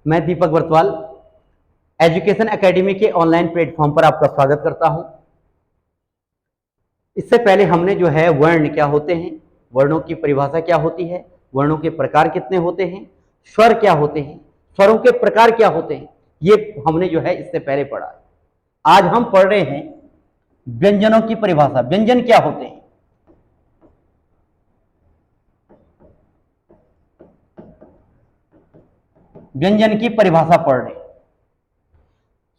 मैं दीपक वर्तवाल education academy के online platform पर आपका स्वागत करता हूं। इससे पहले हमने जो है वर्ण क्या होते हैं, वर्णों की परिभाषा क्या होती है, वर्णों के प्रकार कितने होते हैं, स्वर क्या होते हैं, स्वरों के प्रकार क्या होते हैं, ये हमने जो है इससे पहले पढ़ा है। आज हम पढ़ रहे हैं व्यंजनों की परिभाषा। व्यंजन क्या होते हैं? व्यंजन की परिभाषा पढ़ रहे हैं।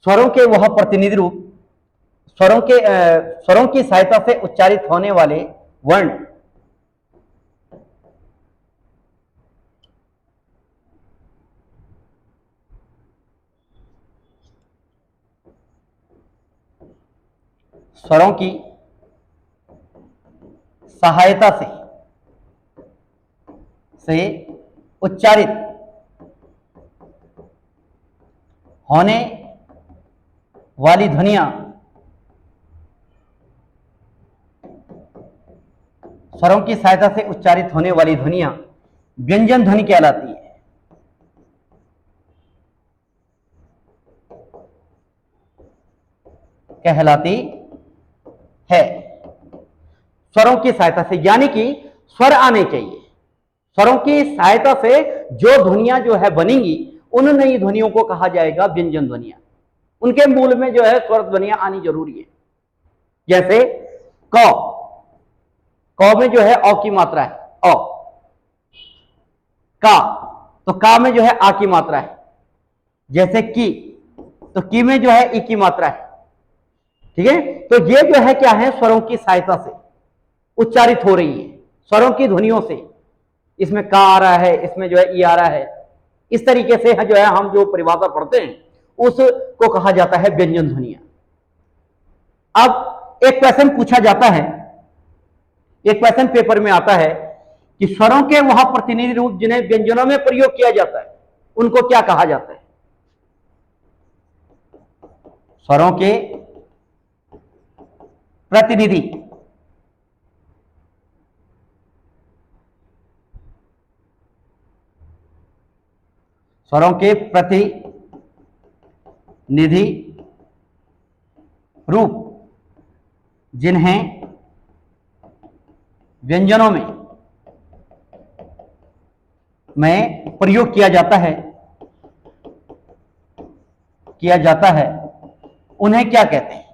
स्वरों के वह प्रतिनिधि रूप, स्वरों की सहायता से उच्चारित होने वाले वर्ण स्वरों की सहायता से उच्चारित होने वाली ध्वनियां स्वरों की सहायता से उच्चारित होने वाली ध्वनियां व्यंजन ध्वनि कहलाती है। स्वरों की सहायता से, यानी कि स्वर आने चाहिए। स्वरों की सहायता से जो ध्वनियां जो है बनेंगी, उन नई ध्वनियों को कहा जाएगा व्यंजन ध्वनियां। उनके मूल में जो है स्वर ध्वनियां आनी जरूरी है। जैसे क में जो है अ की मात्रा है अ, का तो का में जो है आ की मात्रा है। जैसे की तो की में जो है ई की मात्रा है। ठीक है, तो ये जो है क्या है, स्वरों की सहायता से उच्चारित हो रही है, स्वरों की ध्वनियों से। इसमें का आ रहा है, इसमें जो है ई आ रहा है। इस तरीके से जो है हम जो परिभाषा पढ़ते हैं उसको कहा जाता है व्यंजन ध्वनियां। अब एक क्वेश्चन पूछा जाता है, एक क्वेश्चन पेपर में आता है कि स्वरों के वह प्रतिनिधि रूप जिन्हें व्यंजनों में प्रयोग किया जाता है, उनको क्या कहा जाता है? स्वरों के प्रतिनिधि स्वरों के प्रतिनिधि रूप जिन्हें व्यंजनों में प्रयोग किया जाता है उन्हें क्या कहते हैं?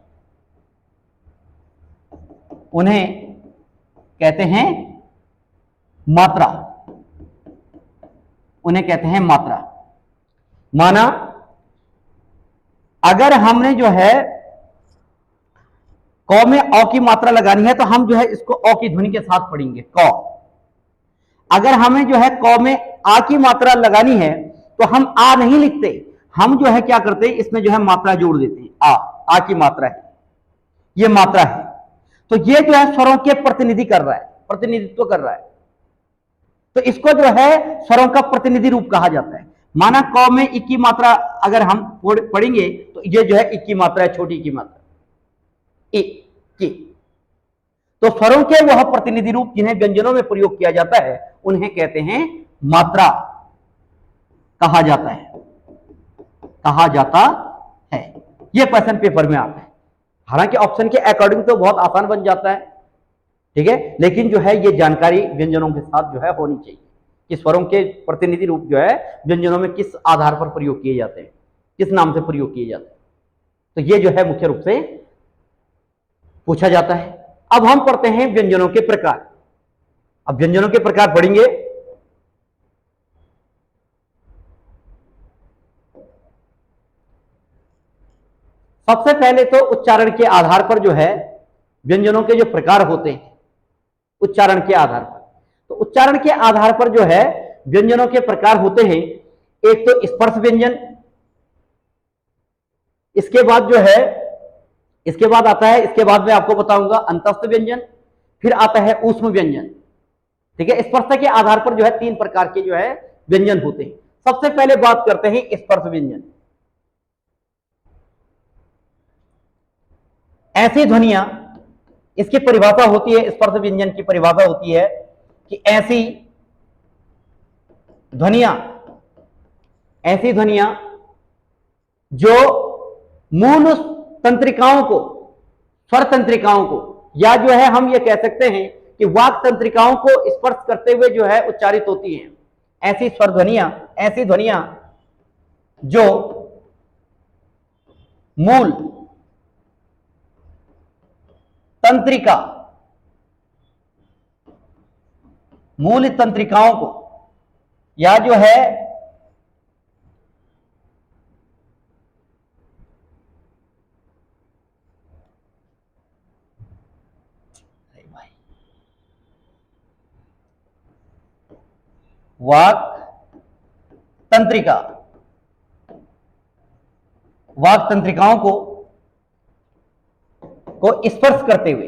उन्हें कहते हैं मात्रा। उन्हें कहते हैं मात्रा। माना अगर हमने जो है क में अ की मात्रा लगानी है तो हम जो है इसको अ की ध्वनि के साथ पढ़ेंगे क। अगर हमें जो है क में आ की मात्रा लगानी है तो हम आ नहीं लिखते, हम जो है क्या करते हैं, इसमें जो है मात्रा जोड़ देते हैं। आ की मात्रा है, ये मात्रा है। तो ये जो है स्वरों के प्रतिनिधित्व कर रहा है। तो इसको जो है स्वरों का प्रतिनिधि रूप कहा जाता है। माना क में ई की मात्रा अगर हम पढ़ेंगे तो ये जो है ई की मात्रा है, छोटी की मात्रा ई की। तो स्वरों के वह प्रतिनिधि रूप जिन्हें व्यंजनों में प्रयोग किया जाता है उन्हें कहते हैं मात्रा कहा जाता है। यह क्वेश्चन पेपर में आता है। हालांकि ऑप्शन के अकॉर्डिंग तो बहुत आसान बन जाता है, ठीक है, लेकिन जो है ये जानकारी व्यंजनों के साथ जो है होनी चाहिए कि स्वरों के प्रतिनिधि रूप जो है व्यंजनों में किस आधार पर प्रयोग किए जाते हैं, किस नाम से प्रयोग किए जाते हैं। तो ये जो है मुख्य रूप से पूछा जाता है। अब हम पढ़ते हैं व्यंजनों के प्रकार। अब व्यंजनों के प्रकार पढ़ेंगे। सबसे पहले तो उच्चारण के आधार पर जो है व्यंजनों के जो प्रकार होते हैं, उच्चारण के आधार पर, तो उच्चारण के आधार पर जो है व्यंजनों के प्रकार होते हैं। एक तो स्पर्श व्यंजन, इसके बाद जो है इसके बाद आता है, इसके बाद मैं आपको बताऊंगा अंतस्थ व्यंजन, फिर आता है ऊष्म व्यंजन। ठीक है, स्पर्श के आधार पर जो है 3 प्रकार के जो है व्यंजन होते हैं। सबसे पहले बात करते हैं स्पर्श व्यंजन। ऐसी ध्वनियां, इसकी परिभाषा होती है, स्पर्श व्यंजन की परिभाषा होती है कि ऐसी ध्वनियां ऐसी ध्वनियां जो मूल तंत्रिकाओं को, स्वर तंत्रिकाओं को, या जो है हम ये कह सकते हैं कि वाक तंत्रिकाओं को स्पर्श करते हुए जो है उच्चारित होती हैं। ऐसी स्वर ध्वनियां, ऐसी ध्वनियां जो मूल तंत्रिका, मूल तंत्रिकाओं को, या जो है वाक तंत्रिका, वाक तंत्रिकाओं को स्पर्श करते हुए,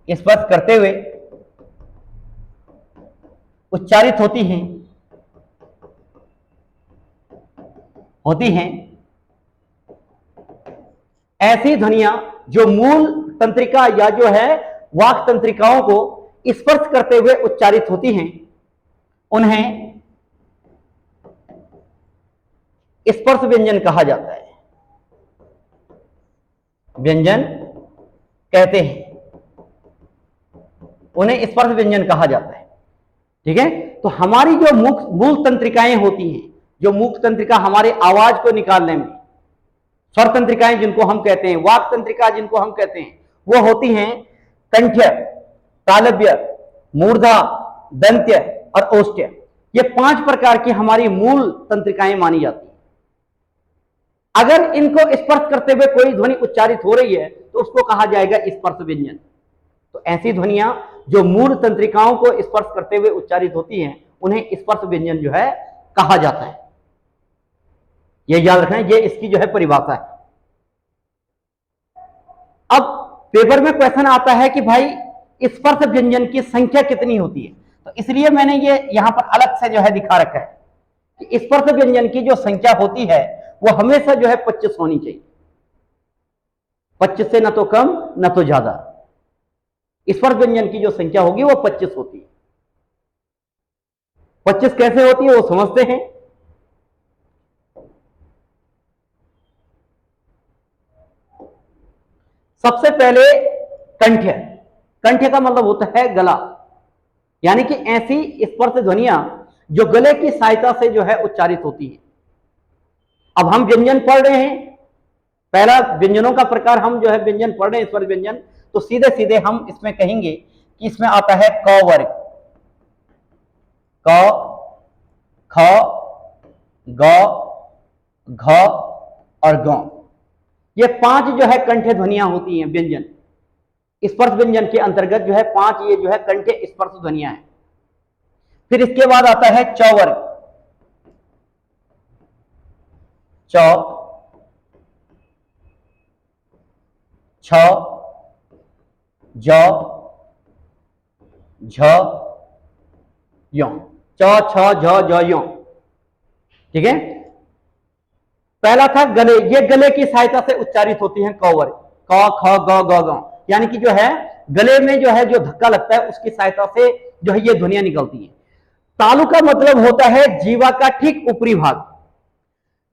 स्पर्श करते हुए उच्चारित होती हैं, ऐसी ध्वनियां जो मूल तंत्रिका या जो है वाक तंत्रिकाओं को स्पर्श करते हुए उच्चारित होती हैं, उन्हें स्पर्श व्यंजन कहा जाता है। व्यंजन कहते हैं, उन्हें स्पर्श व्यंजन कहा जाता है। ठीक है, तो हमारी जो मूल तंत्रिकाएं होती हैं, जो मुख्य तंत्रिका हमारे आवाज को निकालने में, स्वर तंत्रिकाएं जिनको हम कहते हैं, वाक तंत्रिका जिनको हम कहते हैं, वो होती हैं कंठ्य, तालव्य, मूर्धा, दंत्य और औष्ठ्य। ये 5 प्रकार की हमारी मूल तंत्रिकाएं मानी जाती हैं। अगर इनको स्पर्श करते हुए कोई ध्वनि उच्चारित हो रही है तो उसको कहा जाएगा स्पर्श व्यंजन। तो ऐसी ध्वनियां जो मूल तंत्रिकाओं को स्पर्श करते हुए उच्चारित होती हैं, उन्हें स्पर्श व्यंजन जो है कहा जाता है। ये याद रखना, ये इसकी जो है परिभाषा है। अब पेपर में क्वेश्चन आता है कि भाई स्पर्श व्यंजन की संख्या कितनी होती है, तो इसलिए मैंने ये यहां पर अलग से जो है दिखा रखा है कि स्पर्श व्यंजन की जो संख्या होती है वो हमेशा जो है 25 होनी चाहिए। 25 से न तो कम न तो ज्यादा। स्पर्श व्यंजन की जो संख्या होगी वो 25 होती है। 25 कैसे होती है वो समझते हैं। सबसे पहले कंठ्य। कंठ्य का मतलब होता है गला, यानी कि ऐसी स्पर्श ध्वनियां जो गले की सहायता से जो है उच्चारित होती है। अब हम व्यंजन पढ़ रहे हैं, पहला व्यंजनों का प्रकार हम जो है व्यंजन पढ़ रहे हैं, स्वर व्यंजन, तो सीधे सीधे हम इसमें कहेंगे कि इसमें आता है क वर्ग, क, ख, ग, घ और ग। ये 5 जो है कंठ्य ध्वनियां होती हैं व्यंजन। स्पर्श व्यंजन के अंतर्गत जो है 5 ये जो है कंठ्य स्पर्श ध्वनियां हैं। फिर इसके बाद आता है च वर्ग, च, छ, ज, झ, य। च, छ, झ, ज, य। ठीक है, पहला था गले। ये गले की सहायता से उच्चारित होती हैं क वर्ग, क, ख, ग, ग। यानी कि जो है गले में जो है जो धक्का लगता है उसकी सहायता से जो है ये ध्वनियां निकलती हैं। तालु का मतलब होता है जीवा का ठीक ऊपरी भाग।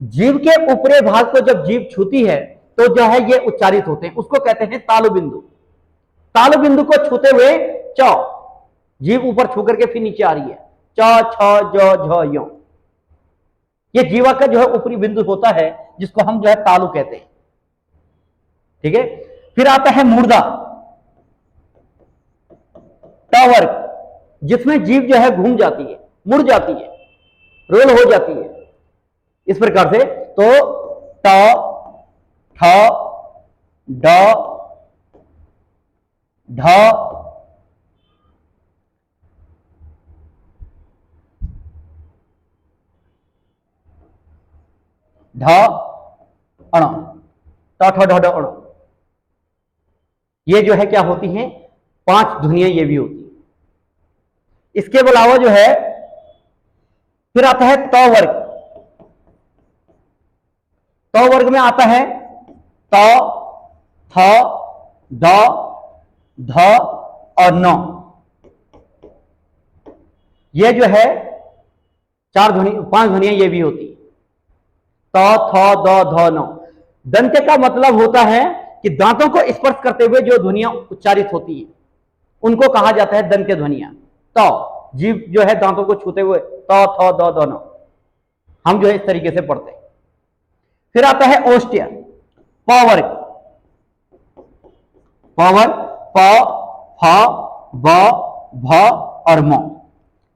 जीव के ऊपरी भाग को जब जीव छूती है तो जो है ये उच्चारित होते हैं, उसको कहते हैं तालु बिंदु। तालु बिंदु को छूते हुए च, जीव ऊपर छू करके फिर नीचे आ रही है, च, छ, ज, झ, य। ये जीवा का जो है ऊपरी बिंदु होता है जिसको हम जो है तालु कहते हैं। ठीक है, फिर आता है मूर्धा, ट वर्ग, जिसमें जीव जो है घूम जाती है, मुड़ जाती है, रोल हो जाती है इस प्रकार से। तो ट, ठ, ड, ढ, ढ, अण, ट, ठ, ढ, ढ, अण। ये जो है क्या होती हैं 5 ध्वनियां ये भी होती है। इसके अलावा जो है फिर आता है त वर्ग। त वर्ग में आता है त, थ, द, ध और न। यह जो है चार ध्वनि, 5 ध्वनियां ये भी होती है। त, थ, द, ध, न। दंत्य का मतलब होता है कि दांतों को स्पर्श करते हुए जो ध्वनियां उच्चारित होती है उनको कहा जाता है दंत्य ध्वनियां। तो जीभ जो है दांतों को छूते हुए त, थ, द, ध, न, हम जो है इस तरीके से पढ़ते हैं। फिर आता है ओष्ठ्य, प वर्ग, पावर, प, फ, ब, भ और म।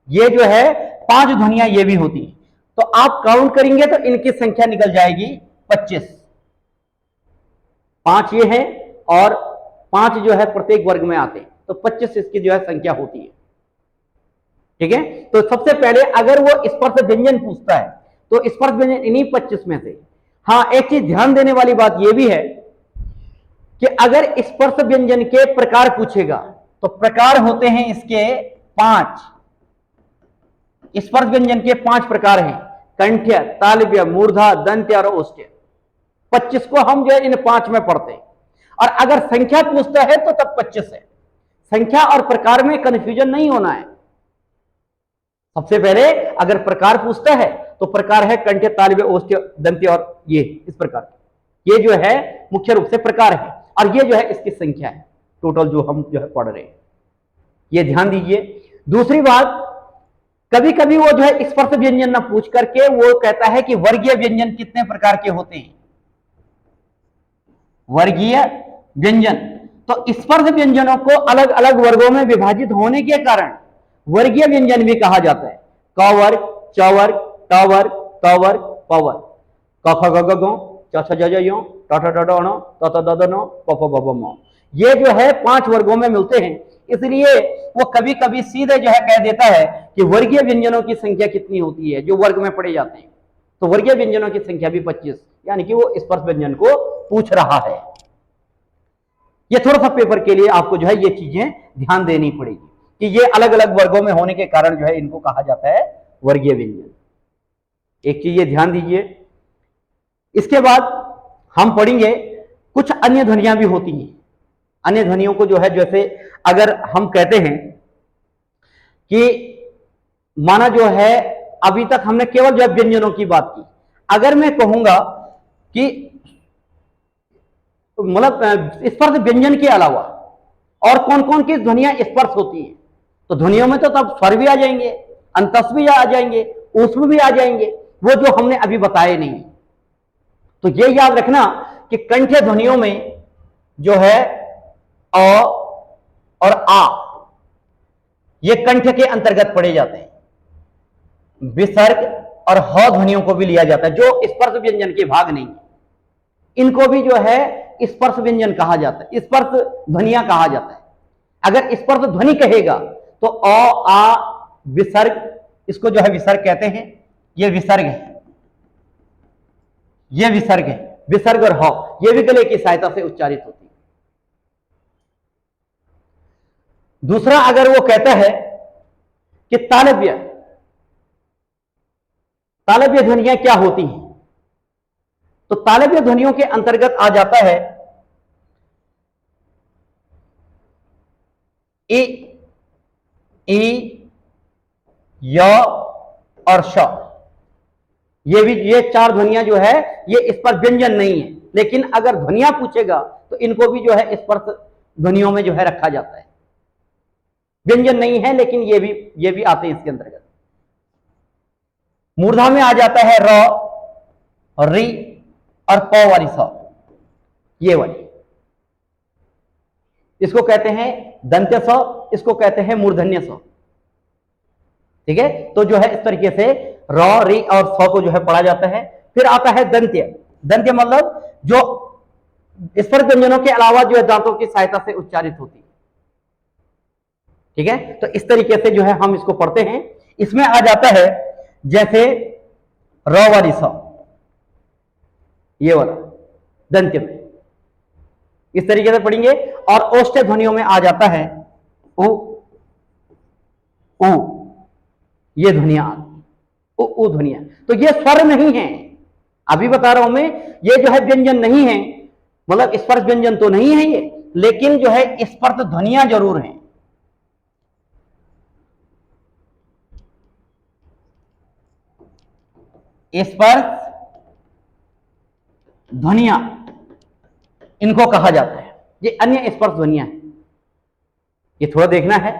ये जो है 5 ध्वनियां ये भी होती है। तो आप काउंट करेंगे तो इनकी संख्या निकल जाएगी 25। 5 ये है और 5 जो है प्रत्येक वर्ग में आते हैं, तो 25 इसकी जो है संख्या होती है। ठीक है, तो सबसे पहले अगर वो स्पर्श व्यंजन पूछता है तो स्पर्श व्यंजन इन्हीं 25 में से। हाँ, एक चीज ध्यान देने वाली बात यह भी है कि अगर स्पर्श व्यंजन के प्रकार पूछेगा तो प्रकार होते हैं इसके 5। स्पर्श व्यंजन के 5 प्रकार हैं, कंठ्य, तालव्य, मूर्धा, दंत्य और ओष्ठ्य। 25 को हम जो है इन 5 में पढ़ते हैं। और अगर संख्या पूछता है तो तब 25 है। संख्या और प्रकार में कंफ्यूजन नहीं होना है। सबसे पहले अगर प्रकार पूछता है तो प्रकार है कंठ्य, तालव्य, ओष्ठ्य, दंत्य और ये इस प्रकार। ये जो है मुख्य रूप से प्रकार है और ये जो है इसकी संख्या है टोटल जो हम जो है पढ़ रहे हैं। ये ध्यान दीजिए। दूसरी बात, कभी कभी वो जो है स्पर्श व्यंजन ना पूछ करके वो कहता है कि वर्गीय व्यंजन कितने प्रकार के होते हैं। वर्गीय व्यंजन, तो स्पर्श व्यंजनों को अलग अलग वर्गों में विभाजित होने के कारण वर्गीय व्यंजन भी कहा जाता है। क वर्ग, च वर्ग, ट वर्ग, त वर्ग, प वर्ग। क ख ग घ ङ, च छ ज झ ञ, ट ठ ड ढ ण, त थ द ध न, प फ ब भ म। ये जो है 5 वर्गों में मिलते हैं। इसलिए वो कभी कभी सीधे जो है कह देता है कि वर्गीय व्यंजनों की संख्या कितनी होती है जो वर्ग में पढ़े जाते हैं। तो वर्गीय व्यंजनों की संख्या भी 25, यानी कि वो स्पर्श व्यंजन को पूछ रहा है। ये थोड़ा सा पेपर के लिए आपको जो है ये चीजें ध्यान देनी पड़ेगी कि ये अलग अलग वर्गों में होने के कारण जो है इनको कहा जाता है वर्गीय व्यंजन। एक चीज ये ध्यान दीजिए। इसके बाद हम पढ़ेंगे कुछ अन्य ध्वनियां भी होती हैं। अन्य ध्वनियों को जो है जैसे अगर हम कहते हैं कि माना जो है अभी तक हमने केवल जो व्यंजनों की बात की, अगर मैं कहूंगा कि मतलब स्पर्श व्यंजन के अलावा और कौन कौन की ध्वनियां स्पर्श होती हैं, तो ध्वनियों में तो तब स्वर भी आ जाएंगे, अंतस भी आ जाएंगे, ऊष्म भी आ जाएंगे, वो जो हमने अभी बताए नहीं। तो ये याद रखना कि कंठ्य ध्वनियों में जो है अ और आ, ये कंठ के अंतर्गत पढ़े जाते हैं। विसर्ग और ह ध्वनियों को भी लिया जाता है जो स्पर्श व्यंजन के भाग नहीं, इनको भी जो है स्पर्श व्यंजन कहा जाता है, स्पर्श ध्वनियां कहा जाता है। अगर स्पर्श ध्वनि कहेगा तो अ, आ, विसर्ग, इसको जो है विसर्ग कहते हैं। ये विसर्ग है, ये विसर्ग है। विसर्ग और ह ये भी गले की सहायता से उच्चारित होती है। दूसरा, अगर वो कहता है कि तालव्य, तालव्य ध्वनियां क्या होती हैं, तो तालव्य ध्वनियों के अंतर्गत आ जाता है ए, ई, य और श। ये भी, ये 4 ध्वनियां जो है ये स्पर्श व्यंजन नहीं है, लेकिन अगर ध्वनियां पूछेगा तो इनको भी जो है स्पर्श ध्वनियों में जो है रखा जाता है। व्यंजन नहीं है लेकिन ये भी आते हैं इसके अंतर्गत। मूर्धा में आ जाता है र, री और प वाली स, ये वाली, इसको कहते हैं दंत्य स, इसको कहते हैं मूर्धन्य स। ठीक है, तो जो है इस तरीके से र, री और स को जो है पढ़ा जाता है। फिर आता है दंत्य। दंत्य मतलब जो स्पर्श व्यंजनों के अलावा जो है दांतों की सहायता से उच्चारित होती है। ठीक है, तो इस तरीके से जो है हम इसको पढ़ते हैं। इसमें आ जाता है जैसे र वाली स, ये वाला दंत्य में इस तरीके से पढ़ेंगे। और ओष्ठ्य ध्वनियों में आ जाता है उ, उ, ये ध्वनियां उ ध्वनियां, तो ये स्वर नहीं है, अभी बता रहा हूं मैं, ये जो है व्यंजन नहीं है, मतलब स्पर्श व्यंजन तो नहीं है ये, लेकिन जो है स्पर्श ध्वनियां जरूर हैं। स्पर्श ध्वनियां, इनको कहा जाता है। ये अन्य स्पर्श ध्वनियां हैं, ये थोड़ा देखना है।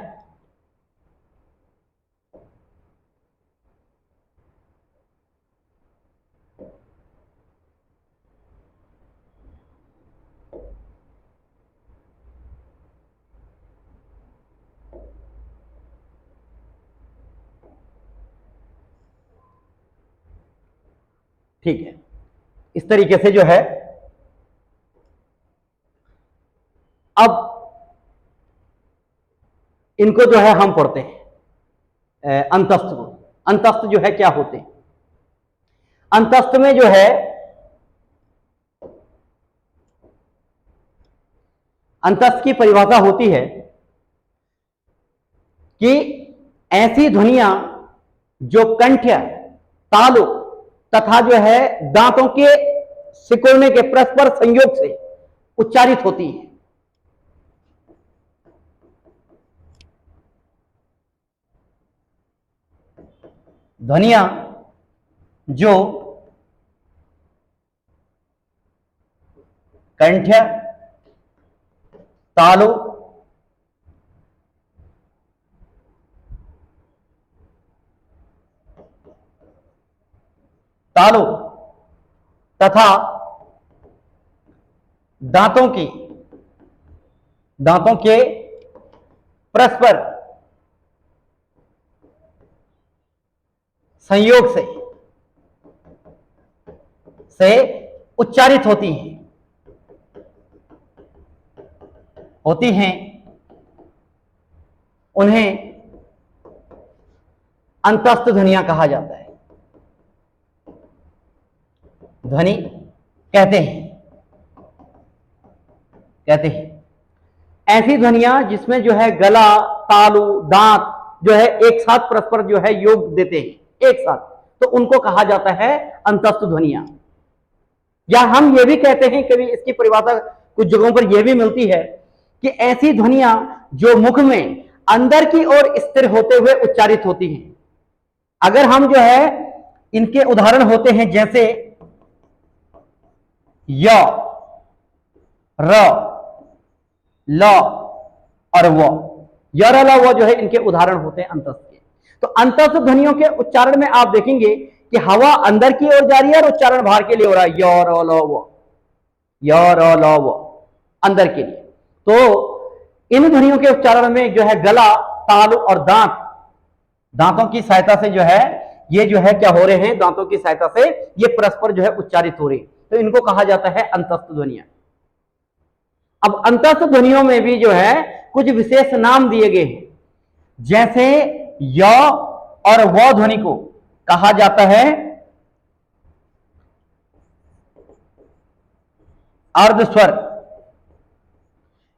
ठीक है, इस तरीके से जो है अब इनको जो है हम पढ़ते हैं अंतस्थ को। अंतस्थ जो है क्या होते हैं? अंतस्थ में जो है अंतस्थ की परिभाषा होती है कि ऐसी ध्वनियां जो कंठ, तालु तथा जो है दांतों के सिकुड़ने के परस्पर संयोग से उच्चारित होती है। ध्वनियां जो कंठ, तालु तालु तथा दांतों के परस्पर संयोग से उच्चारित होती हैं, उन्हें अंतस्थ ध्वनियां कहा जाता है, ध्वनि कहते हैं। ऐसी ध्वनियां जिसमें जो है गला, तालु, दांत जो है एक साथ परस्पर जो है योग देते हैं एक साथ, तो उनको कहा जाता है अंतस्थ ध्वनियां। या हम ये भी कहते हैं, कभी इसकी परिभाषा कुछ जगहों पर यह भी मिलती है कि ऐसी ध्वनियां जो मुख में अंदर की ओर स्थिर होते हुए उच्चारित होती हैं। अगर हम जो है इनके उदाहरण होते हैं जैसे य, र, ल और व, य, र, ल, व जो है इनके उदाहरण होते हैं अंतस्थ के। तो अंतस्थ ध्वनियों के उच्चारण में आप देखेंगे कि हवा अंदर की ओर जा रही है और उच्चारण बाहर के लिए हो रहा है, य, र, ल, व, य, र, ल, व, अंदर के लिए। तो इन ध्वनियों के उच्चारण में जो है गला, तालु और दांतों की सहायता से जो है ये जो है क्या हो रहे हैं, दांतों की सहायता से ये परस्पर जो है उच्चारित हो रही है, तो इनको कहा जाता है अंतस्थ ध्वनियां। अब अंतस्थ ध्वनियों में भी जो है कुछ विशेष नाम दिए गए हैं, जैसे य और व ध्वनि को कहा जाता है अर्धस्वर,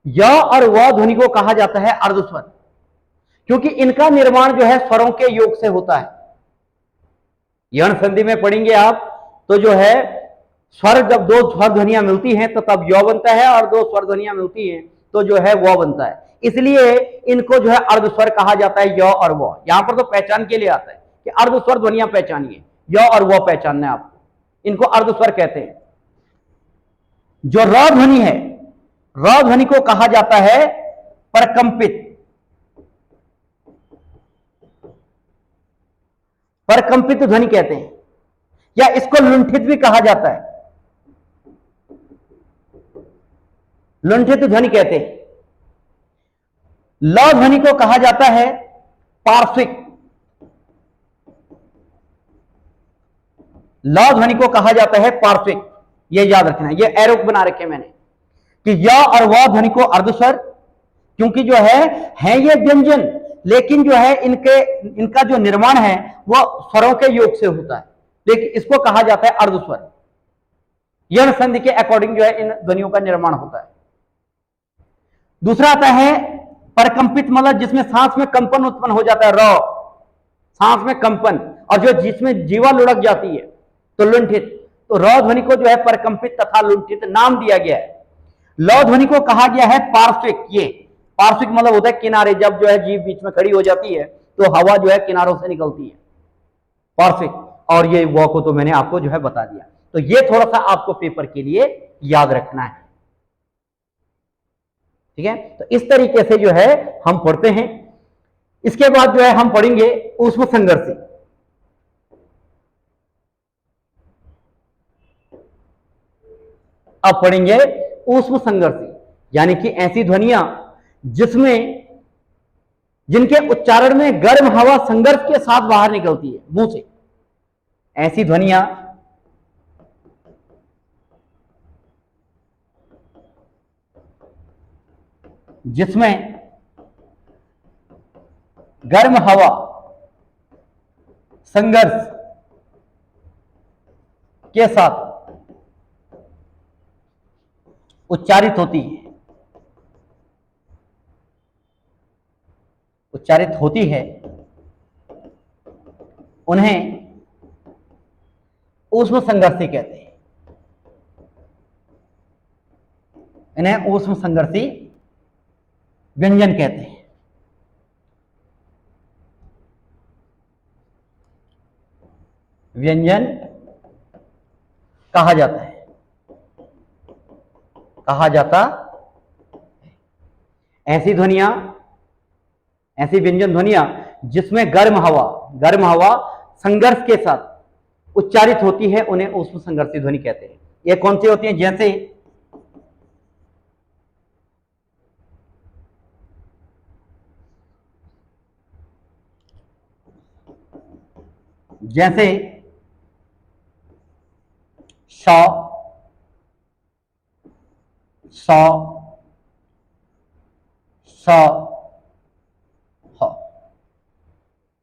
य और व ध्वनि को कहा जाता है अर्धस्वर, क्योंकि इनका निर्माण जो है स्वरों के योग से होता है। यण संधि में पढ़ेंगे आप तो जो है स्वर, जब दो स्वर ध्वनियां मिलती हैं तो तब य बनता है, और दो स्वर ध्वनियां मिलती हैं तो जो है व बनता है। इसलिए इनको जो है अर्धस्वर कहा जाता है, य और व। यहां पर तो पहचान के लिए आता है कि अर्धस्वर ध्वनियां पहचानिए, य और व पहचानना है आपको, इनको अर्धस्वर कहते हैं। जो र ध्वनि है, र ध्वनि को कहा जाता है परकंपित, परकंपित ध्वनि कहते हैं, या इसको लुंठित भी कहा जाता है, लुंठित ध्वनि कहते हैं। ल ध्वनि को कहा जाता है पार्श्विक, ल ध्वनि को कहा जाता है पार्श्विक, ये याद रखना है, ये एरो बना रखे मैंने कि य और व ध्वनि को अर्धस्वर, क्योंकि जो है ये व्यंजन, लेकिन जो है इनका जो निर्माण है वो स्वरों के योग से होता है, लेकिन इसको कहा जाता है अर्धस्वर। यण संधि के अकॉर्डिंग जो है इन ध्वनियों का निर्माण होता है। दूसरा आता है परकंपित, मतलब जिसमें सांस में कंपन उत्पन्न हो जाता है, र, सांस में कंपन, और जो जिसमें जीवा लुढ़क जाती है तो लुंठित। तो र ध्वनि को जो है परकंपित तथा लुंठित नाम दिया गया है। ल ध्वनि को कहा गया है पार्श्विक। ये पार्श्विक मतलब होता है किनारे, जब जो है जीभ बीच में खड़ी हो जाती है तो हवा जो है किनारों से निकलती है, पार्श्विक। और ये व को तो मैंने आपको जो है बता दिया। तो ये थोड़ा सा आपको पेपर के लिए याद रखना है, ठीक है। तो इस तरीके से जो है हम पढ़ते हैं। इसके बाद जो है हम पढ़ेंगे ऊष्म संघर्षी। अब पढ़ेंगे ऊष्म संघर्षी, यानी कि ऐसी ध्वनियां जिनके उच्चारण में गर्म हवा संघर्ष के साथ बाहर निकलती है मुंह से। ऐसी ध्वनियां जिसमें गर्म हवा संघर्ष के साथ उच्चारित होती है, उन्हें ऊष्म संघर्षी कहते हैं। इन्हें ऊष्म संघर्षी व्यंजन कहते हैं। व्यंजन कहा जाता है, ऐसी व्यंजन ध्वनियां जिसमें गर्म हवा संघर्ष के साथ उच्चारित होती है, उन्हें ऊष्म संघर्षी ध्वनि कहते हैं। ये कौन सी होती हैं? जैसे श, स, ह,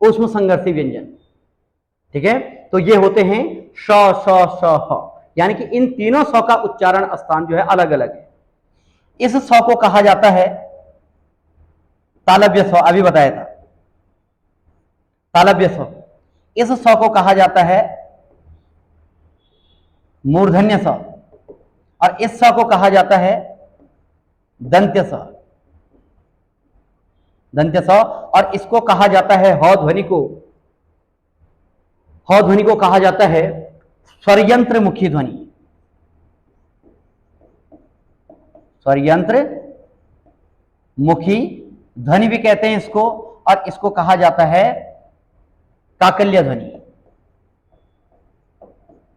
ऊष्म संघर्षी व्यंजन, ठीक है। तो ये होते हैं श, श, ह, यानी कि इन तीनों स का उच्चारण स्थान जो है अलग अलग है। इस स को कहा जाता है तालव्य स, अभी बताया था, तालव्य स। इस स को कहा जाता है मूर्धन्य स, और इस स को कहा जाता है दंत्य स, और इसको कहा जाता है ह ध्वनि को कहा जाता है स्वरयंत्र मुखी ध्वनि, स्वरयंत्र मुखी ध्वनि भी कहते हैं इसको, और इसको कहा जाता है काकल्य ध्वनि।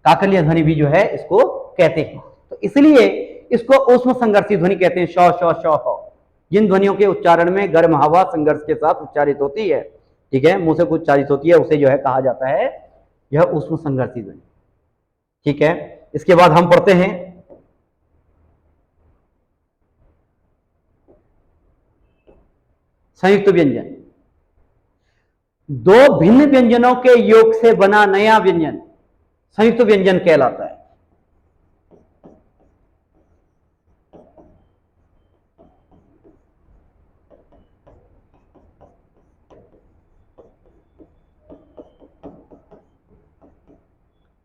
काकल्य ध्वनि भी जो है इसको कहते हैं। तो इसलिए इसको ऊष्म संघर्षी ध्वनि कहते हैं। श, श, श, ह, जिन ध्वनियों के उच्चारण में गर्म हवा संघर्ष के साथ उच्चारित होती है, ठीक है, मुंह से कुछ उच्चारित होती है, उसे जो है कहा जाता है यह ऊष्म संघर्षी ध्वनि, ठीक है। इसके बाद हम पढ़ते हैं संयुक्त व्यंजन। दो भिन्न व्यंजनों के योग से बना नया व्यंजन संयुक्त व्यंजन कहलाता है।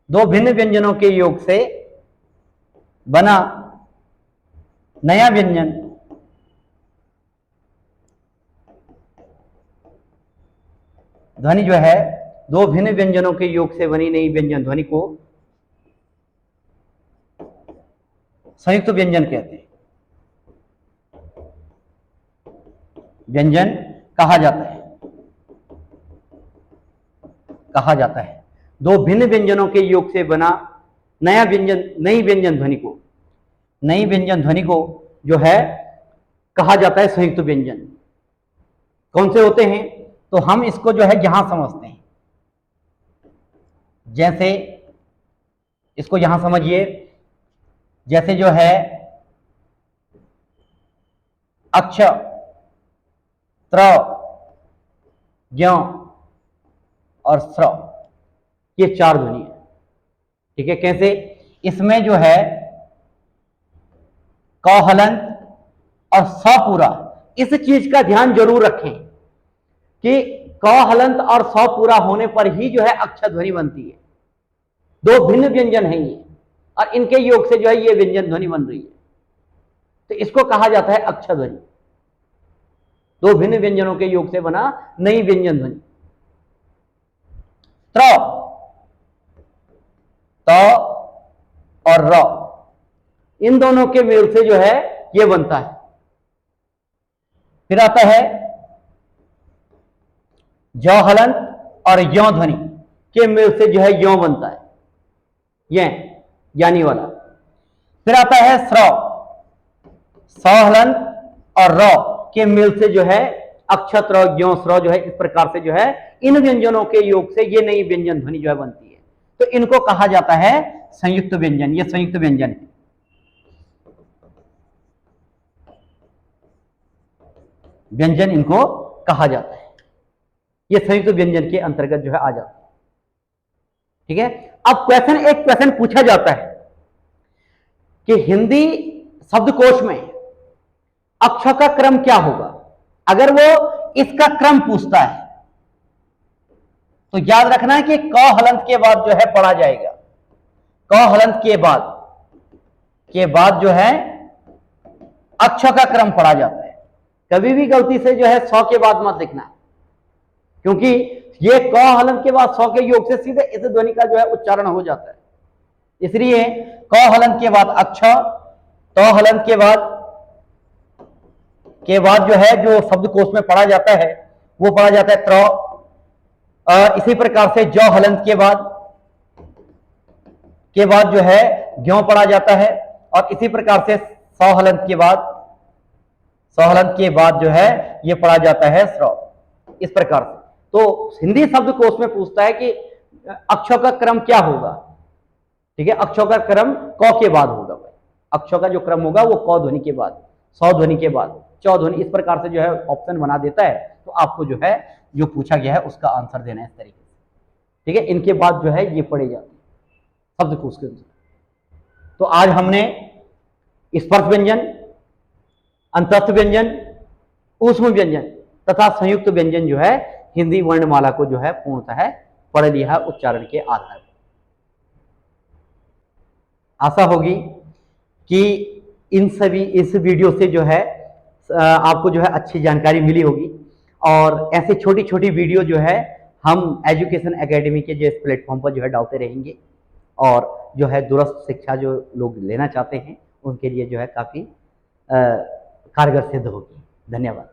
दो भिन्न व्यंजनों के योग से बना नया व्यंजन ध्वनि जो है, दो भिन्न व्यंजनों के योग से बनी नई व्यंजन ध्वनि को संयुक्त व्यंजन कहते हैं, व्यंजन कहा जाता है। दो भिन्न व्यंजनों के योग से बना नई व्यंजन ध्वनि को जो है कहा जाता है संयुक्त व्यंजन। कौन से होते हैं? तो हम इसको जो है यहां समझते हैं, जैसे इसको यहां समझिए, जैसे जो है अक्ष, त्र, ज्ञ और स्र, ये चार ध्वनि है, ठीक है। कैसे? इसमें जो है क हलंत और स पूरा, इस चीज का ध्यान जरूर रखें कि क हलंत और स पूरा होने पर ही जो है अक्ष ध्वनि बनती है। दो भिन्न व्यंजन है ये, और इनके योग से जो है ये व्यंजन ध्वनि बन रही है, तो इसको कहा जाता है अक्ष ध्वनि। दो भिन्न व्यंजनों के योग से बना नई व्यंजन ध्वनि। त्र, और र, इन दोनों के मेल से जो है ये बनता है। फिर आता है ज हलंत और यो ध्वनि के मेल से जो है यो बनता है, ये यानी वाला। फिर आता है स्र, स हलंत और र के मेल से जो है अक्षत र, ज्यो स्र जो है इस प्रकार से जो है इन व्यंजनों के योग से ये नई व्यंजन ध्वनि जो है बनती है। तो इनको कहा जाता है संयुक्त व्यंजन। ये संयुक्त व्यंजन है। व्यंजन इनको कहा जाता है। ये संयुक्त व्यंजन के अंतर्गत जो है आ जाता है। ठीक है। अब एक क्वेश्चन पूछा जाता है कि हिंदी शब्दकोश में अक्षर का क्रम क्या होगा। अगर वो इसका क्रम पूछता है तो याद रखना है कि क हलंत के बाद जो है पढ़ा जाएगा। क हलंत के बाद जो है अक्षर का क्रम पढ़ा जाता है। कभी भी गलती से जो है 100 के बाद मत लिखना, क्योंकि ये क हलंत के बाद 100 के योग से सीधे इस ध्वनि का जो है उच्चारण हो जाता है। इसलिए क हलंत के बाद अक्षर, त हलंत के बाद जो है जो शब्दकोश में पढ़ा जाता है वो पढ़ा जाता है त्र। और इसी प्रकार से ज हलंत के बाद जो है ज्यों पढ़ा जाता है। और इसी प्रकार से स हलंत के बाद जो है ये पढ़ा जाता है स्र। इस प्रकार से तो हिंदी शब्दकोश में पूछता है कि अक्षर का क्रम क्या होगा। ठीक है। अक्षर का क्रम क के बाद होगा भाई। अक्षर का जो क्रम होगा वो क ध्वनि के बाद, स ध्वनि के बाद च ध्वनि, इस प्रकार से जो है ऑप्शन बना देता है। तो आपको जो है जो पूछा गया है उसका आंसर देना है इस तरीके से। ठीक है। इनके बाद जो है ये पढ़े जाते हैं शब्दकोश के अनुसार। तो आज हमने स्पर्श व्यंजन, अंतस्थ व्यंजन, ऊष्म व्यंजन तथा संयुक्त व्यंजन जो है हिंदी वर्णमाला को जो है पूर्णतः पढ़ लिया है उच्चारण के आधार पर। आशा होगी कि इस वीडियो से जो है आपको जो है अच्छी जानकारी मिली होगी। और ऐसे छोटी छोटी वीडियो जो है हम एजुकेशन एकेडमी के जो इस प्लेटफॉर्म पर जो है डालते रहेंगे। और जो है दूरस्थ शिक्षा जो लोग लेना चाहते हैं उनके लिए जो है काफ़ी कारगर सिद्ध होगी। धन्यवाद।